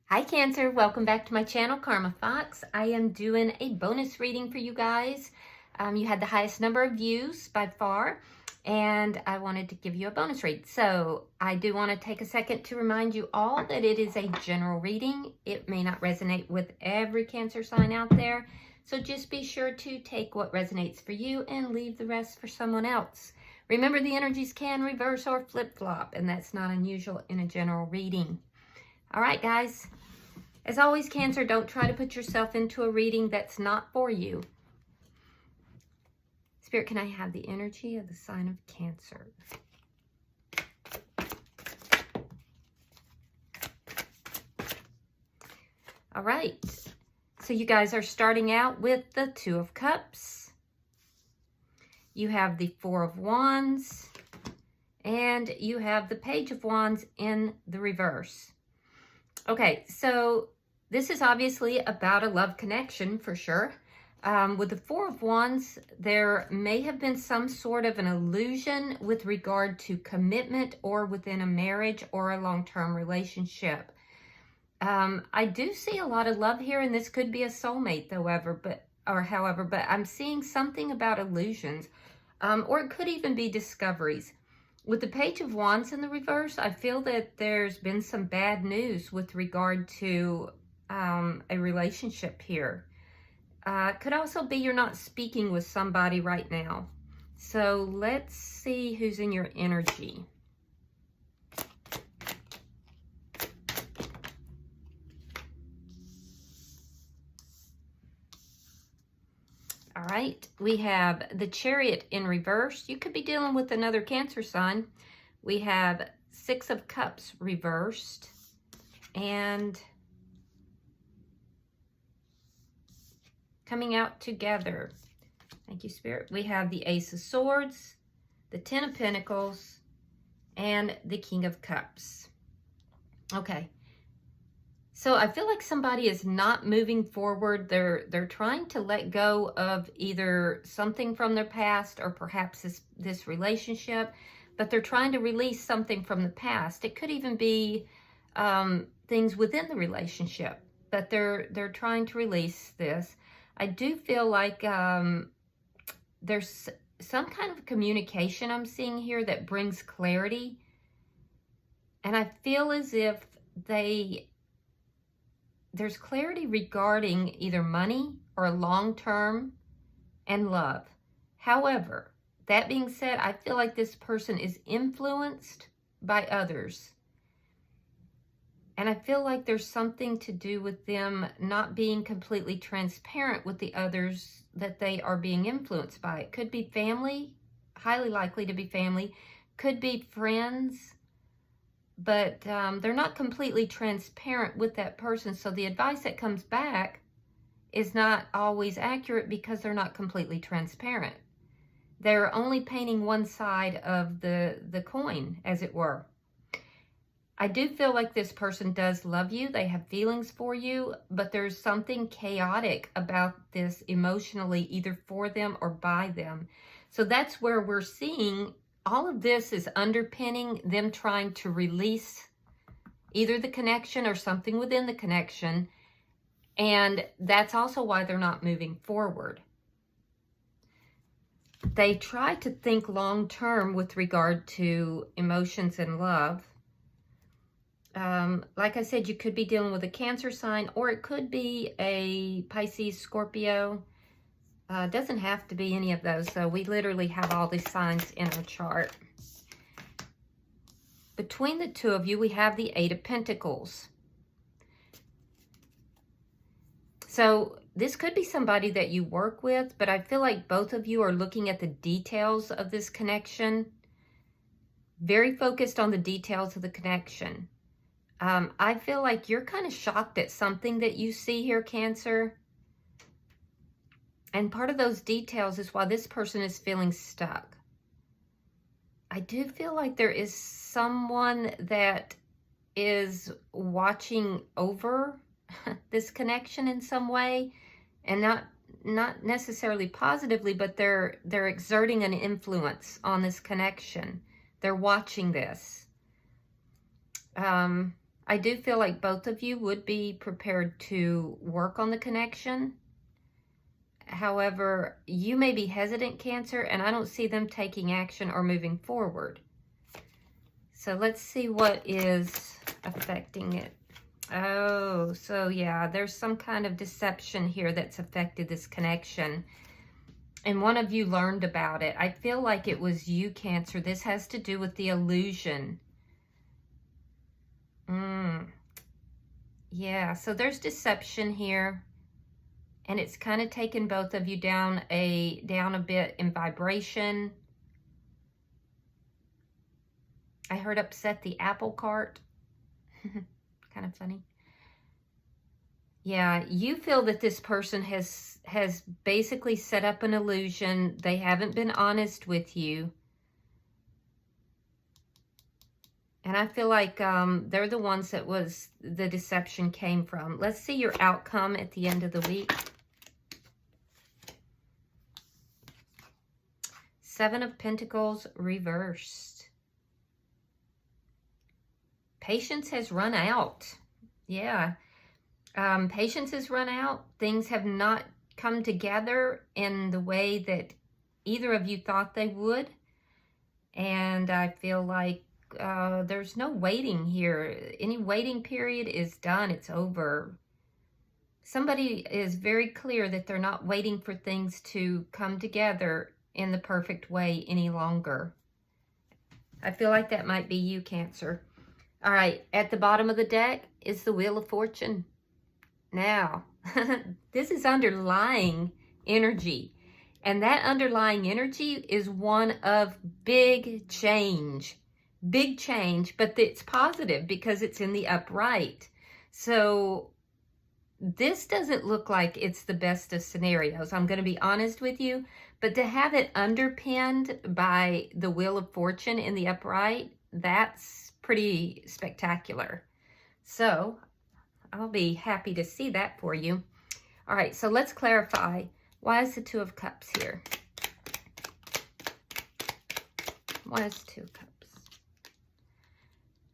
Hi Cancer, welcome back to my channel, Karma Fox. I am doing a bonus reading for you guys. You had the highest number of views by far, and I wanted to give you a bonus read. So I do want to take a second to remind you all that it is a general reading. It may not resonate with every Cancer sign out there, so just be sure to take what resonates for you and leave the rest for someone else. Remember, the energies can reverse or flip-flop, and that's not unusual in a general reading. All right, guys. As always, Cancer, don't try to put yourself into a reading that's not for you. Spirit, can I have the energy of the sign of Cancer? All right. So you guys are starting out with the Two of Cups. You have the Four of Wands. And you have the Page of Wands in the reverse. Okay, so this is obviously about a love connection for sure. With the Four of Wands, there may have been some sort of an illusion with regard to commitment or within a marriage or a long-term relationship. I do see a lot of love here, and this could be a soulmate, however, but I'm seeing something about illusions, or it could even be discoveries. With the Page of Wands in the reverse, I feel that there's been some bad news with regard to a relationship here. Could also be you're not speaking with somebody right now. So let's see who's in your energy. All right, we have the Chariot in reverse. You could be dealing with another Cancer sign. We have Six of Cups reversed. And coming out together. Thank you, Spirit. We have the Ace of Swords, the Ten of Pentacles, and the King of Cups. Okay. So I feel like somebody is not moving forward. They're trying to let go of either something from their past or perhaps this relationship, but they're trying to release something from the past. It could even be things within the relationship, but they're trying to release this. I do feel like there's some kind of communication I'm seeing here that brings clarity. And I feel as if there's clarity regarding either money or long-term and love. However, that being said, I feel like this person is influenced by others. And I feel like there's something to do with them not being completely transparent with the others that they are being influenced by. It could be family, highly likely to be family, could be friends, but they're not completely transparent with that person. So the advice that comes back is not always accurate because they're not completely transparent. They're only painting one side of the coin, as it were. I do feel like this person does love you. They have feelings for you, but there's something chaotic about this emotionally, either for them or by them. So that's where we're seeing all of this is underpinning them trying to release either the connection or something within the connection. And that's also why they're not moving forward. They try to think long-term with regard to emotions and love. Like I said, you could be dealing with a Cancer sign, or it could be a Pisces, Scorpio. Doesn't have to be any of those. So we literally have all these signs in our chart. Between the two of you, we have the Eight of Pentacles. So this could be somebody that you work with, but I feel like both of you are looking at the details of this connection. Very focused on the details of the connection. I feel like you're kind of shocked at something that you see here, Cancer. And part of those details is why this person is feeling stuck. I do feel like there is someone that is watching over this connection in some way, and not necessarily positively, but they're exerting an influence on this connection. They're watching this. I do feel like both of you would be prepared to work on the connection. However, you may be hesitant, Cancer, and I don't see them taking action or moving forward. So let's see what is affecting it. Oh, so yeah, there's some kind of deception here that's affected this connection. And one of you learned about it. I feel like it was you, Cancer. This has to do with the illusion. Yeah, so there's deception here. And it's kind of taken both of you down a bit in vibration. I heard upset the apple cart. Kind of funny. Yeah, you feel that this person has basically set up an illusion. They haven't been honest with you. And I feel like they're the ones that the deception came from. Let's see your outcome at the end of the week. Seven of Pentacles reversed. Patience has run out. Yeah. Patience has run out. Things have not come together in the way that either of you thought they would. And I feel like there's no waiting here. Any waiting period is done. It's over. Somebody is very clear that they're not waiting for things to come together in the perfect way any longer. I feel like that might be you, Cancer. All right, at the bottom of the deck is the Wheel of Fortune. Now, this is underlying energy. And that underlying energy is one of big change. Big change, but it's positive because it's in the upright. So this doesn't look like it's the best of scenarios. I'm going to be honest with you. But to have it underpinned by the Wheel of Fortune in the upright, that's pretty spectacular. So I'll be happy to see that for you. All right, so let's clarify. Why is the Two of Cups here? Why is the Two of Cups?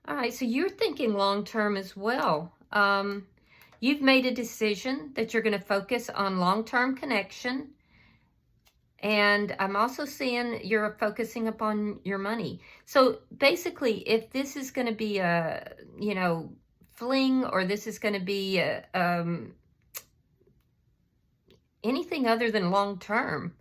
All right, so you're thinking long-term as well. You've made a decision that you're going to focus on long-term connection. And I'm also seeing you're focusing upon your money. So basically, if this is going to be a, fling, or this is going to be anything other than long-term,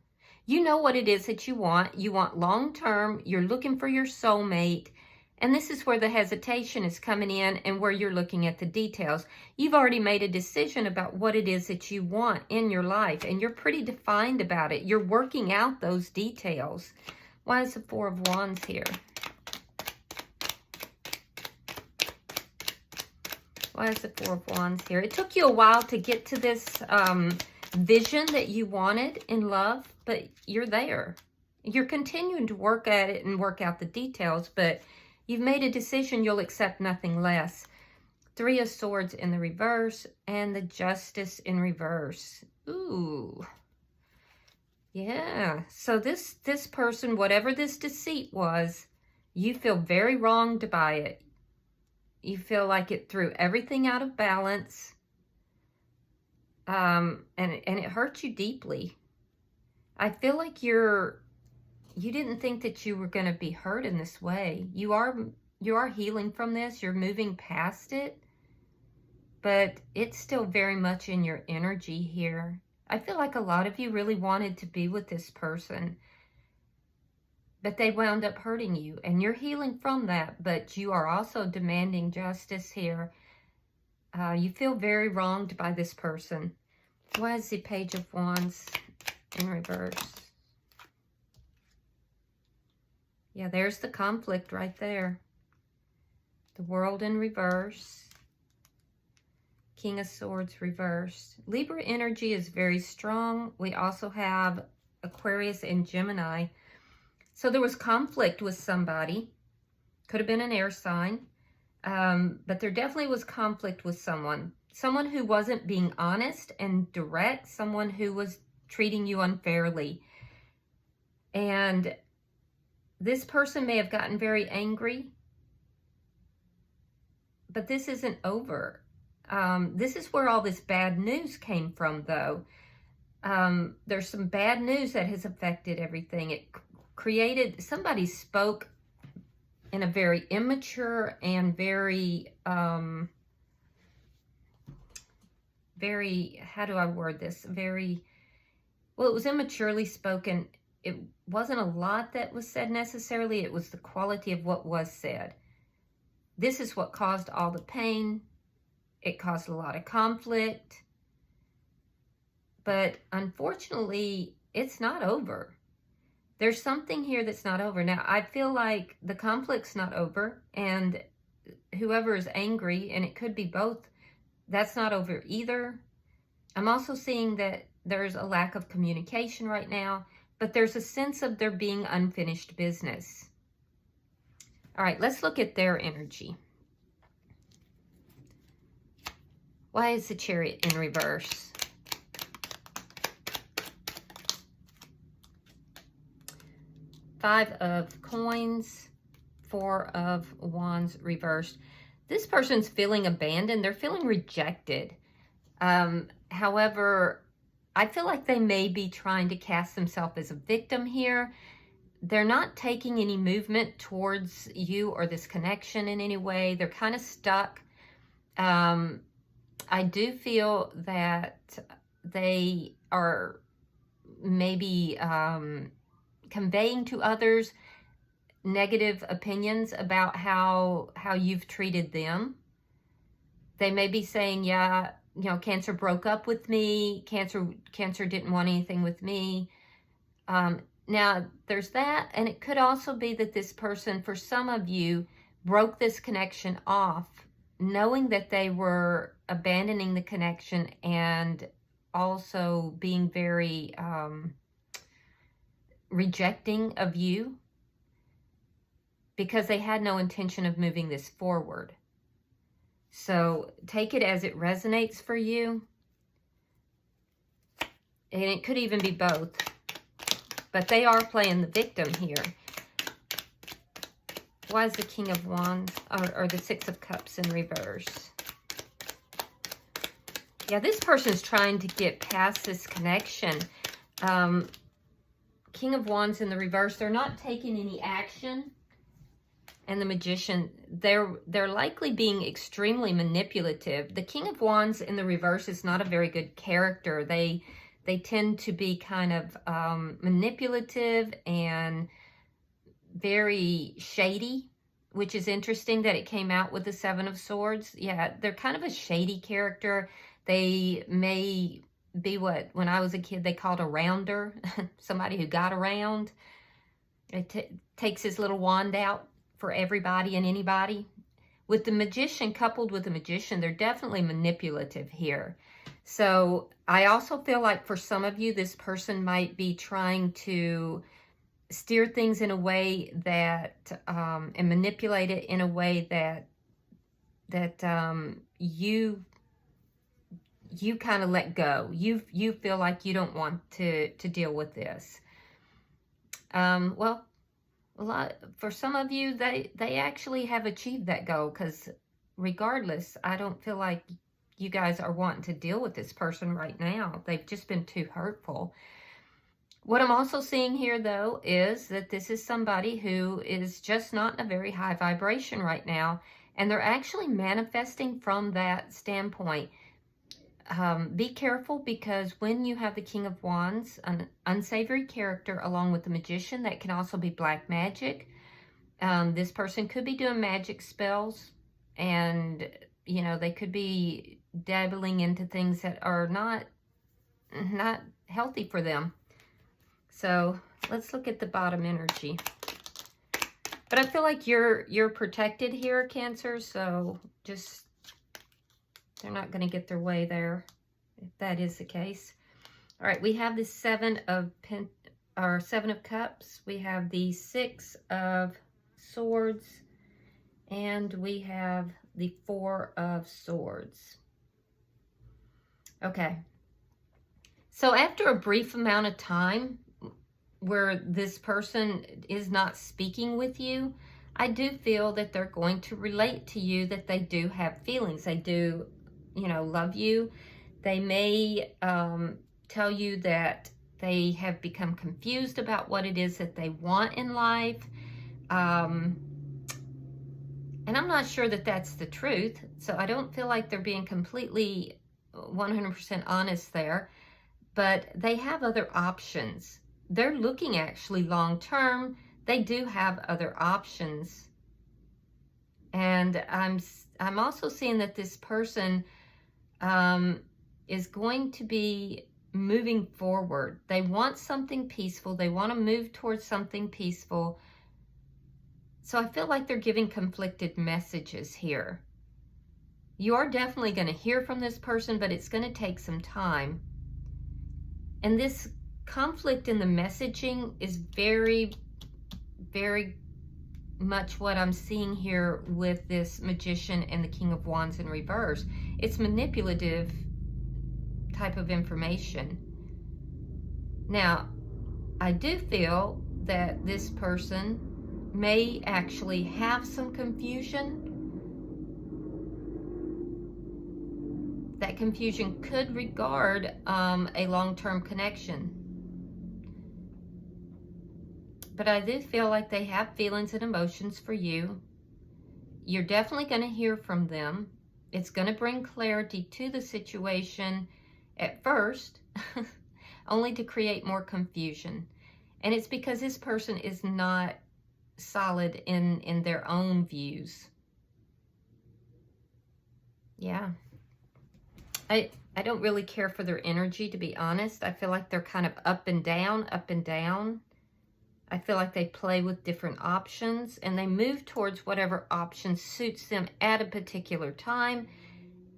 you know what it is that you want. You want long-term. You're looking for your soulmate. And this is where the hesitation is coming in and where you're looking at the details. You've already made a decision about what it is that you want in your life, and you're pretty defined about it. You're working out those details. Why is the Four of Wands here? Why is the Four of Wands here? It took you a while to get to this vision that you wanted in love, but you're there. You're continuing to work at it and work out the details, but you've made a decision. You'll accept nothing less. Three of Swords in the reverse and the Justice in reverse. Ooh. Yeah. So this person, whatever this deceit was, you feel very wronged by it. You feel like it threw everything out of balance. And it hurt you deeply. I feel like you didn't think that you were going to be hurt in this way. You are healing from this. You're moving past it. But it's still very much in your energy here. I feel like a lot of you really wanted to be with this person. But they wound up hurting you. And you're healing from that. But you are also demanding justice here. You feel very wronged by this person. Why is the Page of Wands in reverse? Yeah, there's the conflict right there. The World in reverse. King of Swords reversed. Libra energy is very strong. We also have Aquarius and Gemini. So there was conflict with somebody. Could have been an air sign. But there definitely was conflict with someone. Someone who wasn't being honest and direct. Someone who was treating you unfairly. And this person may have gotten very angry, but this isn't over. This is where all this bad news came from, though. There's some bad news that has affected everything. It created, somebody spoke in a very immature and very, how do I word this? Well, it was immaturely spoken. It wasn't a lot that was said necessarily. It was the quality of what was said. This is what caused all the pain. It caused a lot of conflict. But unfortunately, it's not over. There's something here that's not over. Now, I feel like the conflict's not over, and whoever is angry, and it could be both, that's not over either. I'm also seeing that there's a lack of communication right now, but there's a sense of there being unfinished business. All right, let's look at their energy. Why is the Chariot in reverse? Five of Coins, Four of Wands reversed. This person's feeling abandoned. They're feeling rejected. However, I feel like they may be trying to cast themselves as a victim here. They're not taking any movement towards you or this connection in any way. They're kind of stuck. I do feel that they are maybe conveying to others negative opinions about how you've treated them. They may be saying, yeah, you know, Cancer broke up with me. Cancer didn't want anything with me. Now, there's that, and it could also be that this person, for some of you, broke this connection off, knowing that they were abandoning the connection and also being very rejecting of you, because they had no intention of moving this forward. So take it as it resonates for you. And it could even be both. But they are playing the victim here. Why is the King of Wands or the Six of Cups in reverse? Yeah, this person's trying to get past this connection. King of Wands in the reverse, they're not taking any action. And the Magician, they're likely being extremely manipulative. The King of Wands in the reverse is not a very good character. They tend to be kind of manipulative and very shady, which is interesting that it came out with the Seven of Swords. Yeah, they're kind of a shady character. They may be what, when I was a kid, they called a rounder, somebody who got around. It takes his little wand out for everybody and anybody. With the Magician, coupled with the Magician, they're definitely manipulative here. So I also feel like for some of you, this person might be trying to steer things in a way that, and manipulate it in a way that you kind of let go. You feel like you don't want to deal with this. Well, for some of you, they actually have achieved that goal, because regardless, I don't feel like you guys are wanting to deal with this person right now. They've just been too hurtful. What I'm also seeing here, though, is that this is somebody who is just not in a very high vibration right now, and they're actually manifesting from that standpoint. Be careful, because when you have the King of Wands, an unsavory character along with the Magician, that can also be black magic. This person could be doing magic spells, and, you know, they could be dabbling into things that are not healthy for them. So let's look at the bottom energy. But I feel like you're protected here, Cancer, so just, they're not going to get their way there, if that is the case. All right, we have the Seven of Cups. We have the Six of Swords, and we have the Four of Swords. Okay. So after a brief amount of time where this person is not speaking with you, I do feel that they're going to relate to you, that they do have feelings. They do, you know, love you. They may tell you that they have become confused about what it is that they want in life. And I'm not sure that that's the truth. So I don't feel like they're being completely 100% honest there. But they have other options. They're looking actually long term. They do have other options. And I'm also seeing that this person is going to be moving forward. They want something peaceful. They want to move towards something peaceful. So I feel like they're giving conflicted messages here. You are definitely going to hear from this person, but it's going to take some time. And this conflict in the messaging is very, very much what I'm seeing here with this Magician and the King of Wands in reverse. It's manipulative type of information. Now, I do feel that this person may actually have some confusion. That confusion could regard a long-term connection. But I do feel like they have feelings and emotions for you. You're definitely going to hear from them. It's going to bring clarity to the situation at first, only to create more confusion. And it's because this person is not solid in their own views. Yeah. I don't really care for their energy, to be honest. I feel like they're kind of up and down, up and down. I feel like they play with different options and they move towards whatever option suits them at a particular time.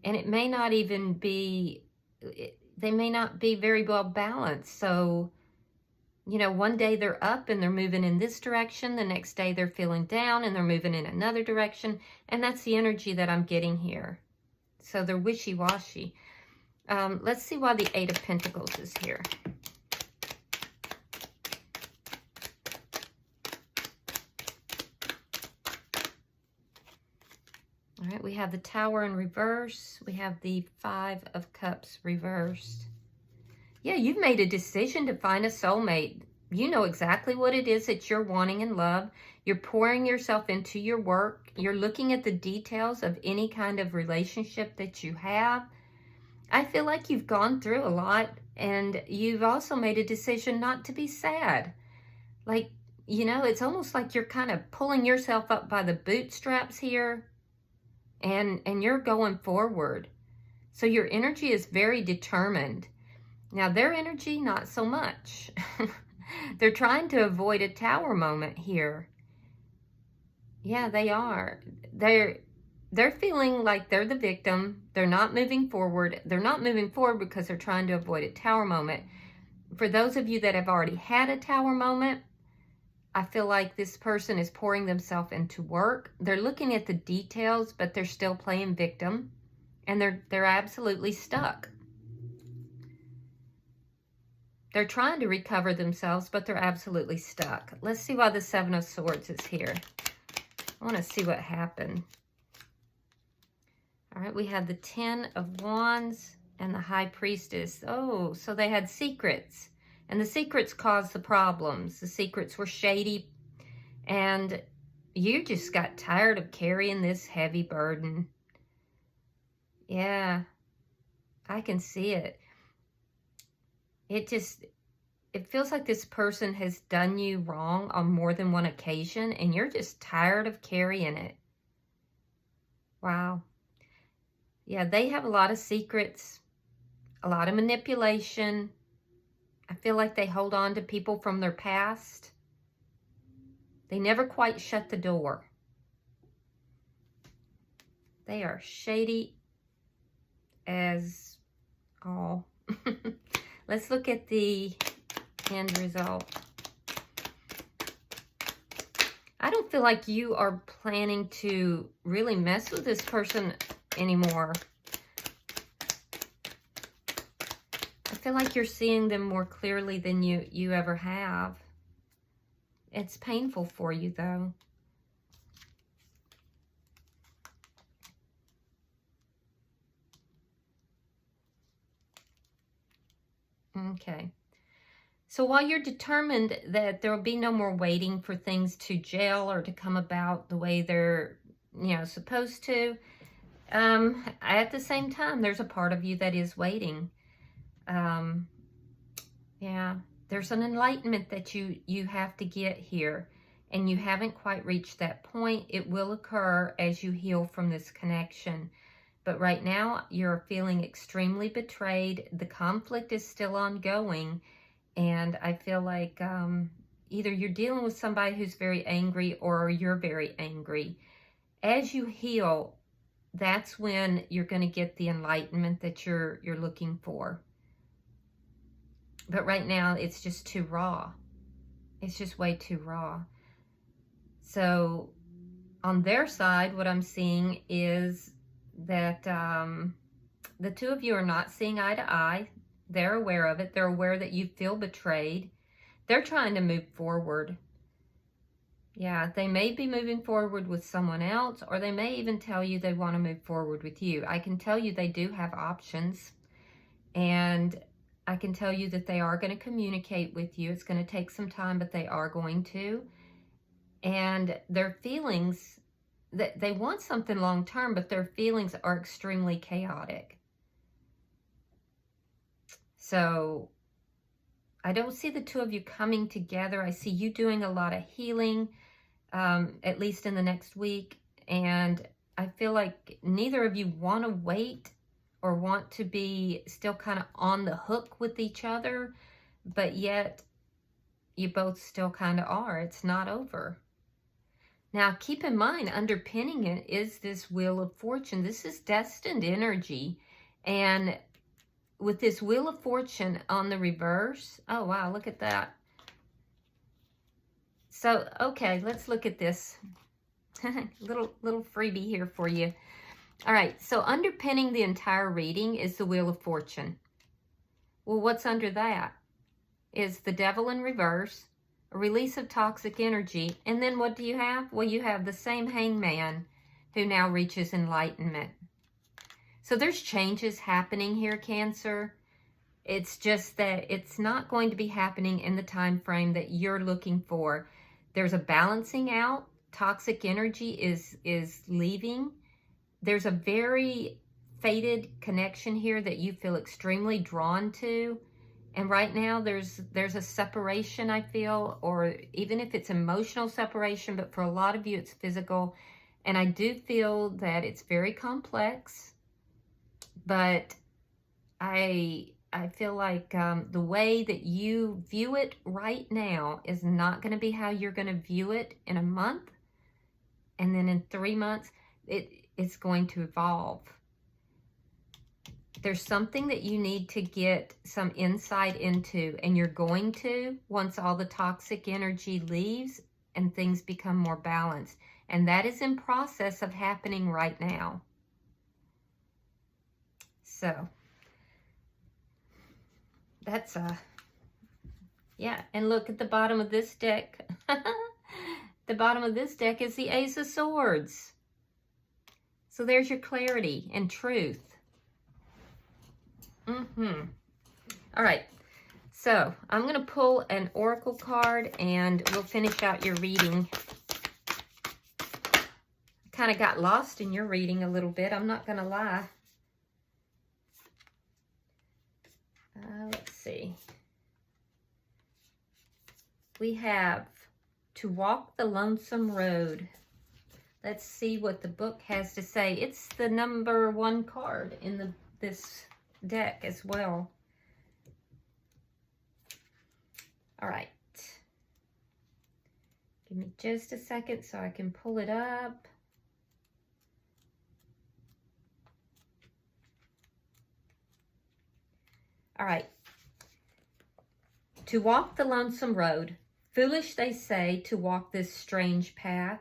And it may not even be, they may not be very well balanced. So, you know, one day they're up and they're moving in this direction. The next day they're feeling down and they're moving in another direction. And that's the energy that I'm getting here. So they're wishy-washy. Let's see why the Eight of Pentacles is here. All right, we have the Tower in reverse. We have the Five of Cups reversed. Yeah, you've made a decision to find a soulmate. You know exactly what it is that you're wanting in love. You're pouring yourself into your work. You're looking at the details of any kind of relationship that you have. I feel like you've gone through a lot, and you've also made a decision not to be sad. Like, you know, it's almost like you're kind of pulling yourself up by the bootstraps here, and you're going forward. So your energy is very determined. Now, their energy, not so much. They're trying to avoid a tower moment here. Yeah, they are. They're feeling like they're the victim. They're not moving forward. They're not moving forward because they're trying to avoid a tower moment. For those of you that have already had a tower moment, I feel like this person is pouring themselves into work. They're looking at the details, but they're still playing victim. And they're absolutely stuck. They're trying to recover themselves, but they're absolutely stuck. Let's see why the Seven of Swords is here. I want to see what happened. All right, we have the Ten of Wands and the High Priestess. Oh, so they had secrets. And the secrets caused the problems. The secrets were shady. And you just got tired of carrying this heavy burden. Yeah, I can see it. It feels like this person has done you wrong on more than one occasion, and you're just tired of carrying it. Wow. Yeah, they have a lot of secrets, a lot of manipulation. I feel like they hold on to people from their past. They never quite shut the door. They are shady as all. Let's look at the end result. I don't feel like you are planning to really mess with this person anymore. I feel like you're seeing them more clearly than you ever have. It's painful for you, though. Okay. So while you're determined that there will be no more waiting for things to gel or to come about the way they're, supposed to, at the same time, there's a part of you that is waiting. Yeah, there's an enlightenment that you have to get here, and you haven't quite reached that point. It will occur as you heal from this connection. But right now, you're feeling extremely betrayed. The conflict is still ongoing. And I feel like either you're dealing with somebody who's very angry or you're very angry. As you heal, that's when you're going to get the enlightenment that you're looking for. But right now, it's just too raw. It's just way too raw. So on their side, what I'm seeing is that the two of you are not seeing eye to eye. They're aware of it. They're aware that you feel betrayed. They're trying to move forward. Yeah, they may be moving forward with someone else, or they may even tell you they want to move forward with you. I can tell you they do have options, and I can tell you that they are going to communicate with you. It's going to take some time, but they are going to. And their feelings, that they want something long term, but their feelings are extremely chaotic. So I don't see the two of you coming together. I see you doing a lot of healing, at least in the next week. And I feel like neither of you want to wait or want to be still kind of on the hook with each other, but yet you both still kind of are. It's not over. Now, keep in mind, underpinning it is this Wheel of Fortune. This is destined energy. And with this Wheel of Fortune on the reverse, oh, wow, look at that. So, okay, let's look at this. little freebie here for you. All right, so underpinning the entire reading is the Wheel of Fortune. Well, what's under that? Is the Devil in reverse, a release of toxic energy, and then what do you have? Well, you have the same Hangman who now reaches enlightenment. So there's changes happening here, Cancer. It's just that it's not going to be happening in the time frame that you're looking for. There's a balancing out. Toxic energy is leaving. There's a very fated connection here that you feel extremely drawn to. And right now there's a separation, I feel, or even if it's emotional separation, but for a lot of you it's physical. And I do feel that it's very complex, but I feel like the way that you view it right now is not going to be how you're going to view it in a month. And then in 3 months, it's going to evolve. There's something that you need to get some insight into, and you're going to once all the toxic energy leaves and things become more balanced. And that is in process of happening right now. So that's yeah, and look at the bottom of this deck. The bottom of this deck is the Ace of Swords. So there's your clarity and truth. All right, so I'm going to pull an oracle card and we'll finish out your reading. Kind of got lost in your reading a little bit, I'm not going to lie. Let's see. We have To Walk the Lonesome Road. Let's see what the book has to say. It's the number 1 card in this deck as well. All right. Give me just a second so I can pull it up. All right. To walk the lonesome road. Foolish, they say, to walk this strange path.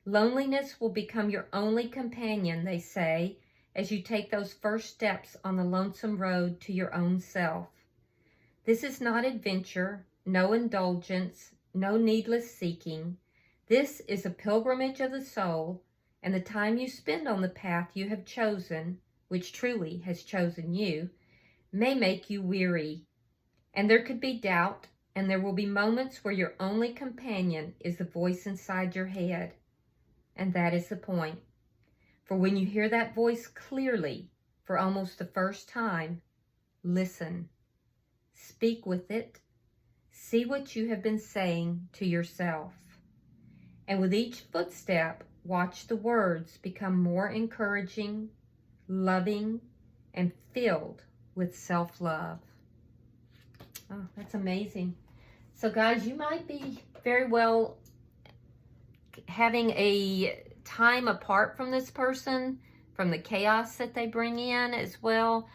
Loneliness will become your only companion, they say, as you take those first steps on the lonesome road to your own self. This is not adventure, no indulgence, no needless seeking. This is a pilgrimage of the soul, and the time you spend on the path you have chosen, which truly has chosen you, may make you weary, And there could be doubt, and there will be moments where your only companion is the voice inside your head. And that is the point. For when you hear that voice clearly for almost the first time, listen. Speak with it. See what you have been saying to yourself. And with each footstep, watch the words become more encouraging, loving, and filled with self-love. Oh, that's amazing. So guys, you might be very well having a time apart from this person, from the chaos that they bring in as well.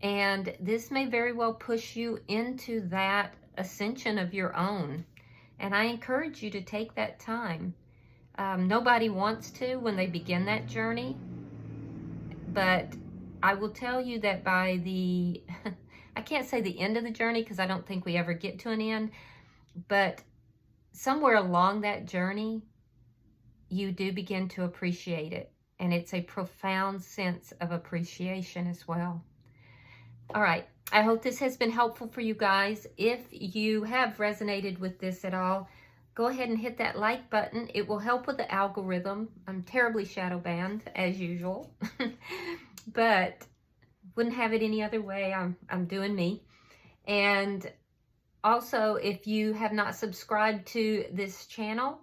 And this may very well push you into that ascension of your own. And I encourage you to take that time. Nobody wants to when they begin that journey. But I will tell you that by the, I can't say the end of the journey because I don't think we ever get to an end, but somewhere along that journey, you do begin to appreciate it. And it's a profound sense of appreciation as well. All right. I hope this has been helpful for you guys. If you have resonated with this at all, go ahead and hit that like button. It will help with the algorithm. I'm terribly shadow banned as usual, but wouldn't have it any other way. I'm doing me. And also, if you have not subscribed to this channel,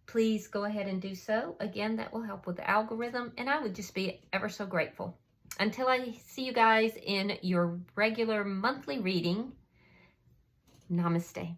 please go ahead and do so. Again, that will help with the algorithm, and I would just be ever so grateful. Until I see you guys in your regular monthly reading, namaste.